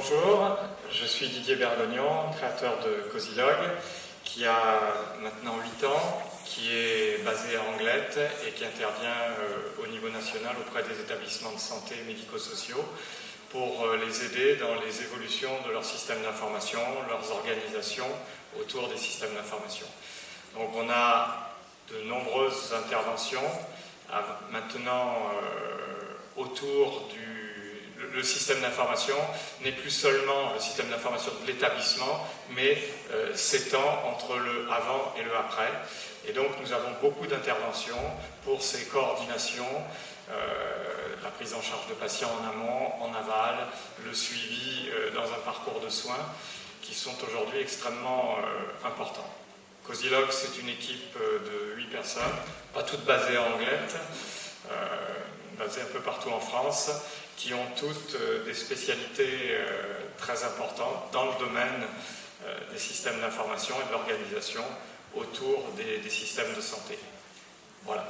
Bonjour, je suis Didier Bergognon, créateur de Cosilog, qui a maintenant 8 ans, qui est basé à Anglette et qui intervient au niveau national auprès des établissements de santé médico-sociaux pour les aider dans les évolutions de leurs systèmes d'information, leurs organisations autour des systèmes d'information. Donc on a de nombreuses interventions maintenant autour du... Le système d'information n'est plus seulement le système d'information de l'établissement, mais s'étend entre le avant et le après. Et donc nous avons beaucoup d'interventions pour ces coordinations, la prise en charge de patients en amont, en aval, le suivi dans un parcours de soins, qui sont aujourd'hui extrêmement importants. Cosilog, c'est une équipe de 8 personnes, pas toutes basées à Anglette, basées un peu partout en France, qui ont toutes des spécialités très importantes dans le domaine des systèmes d'information et de l'organisation autour des systèmes de santé. Voilà.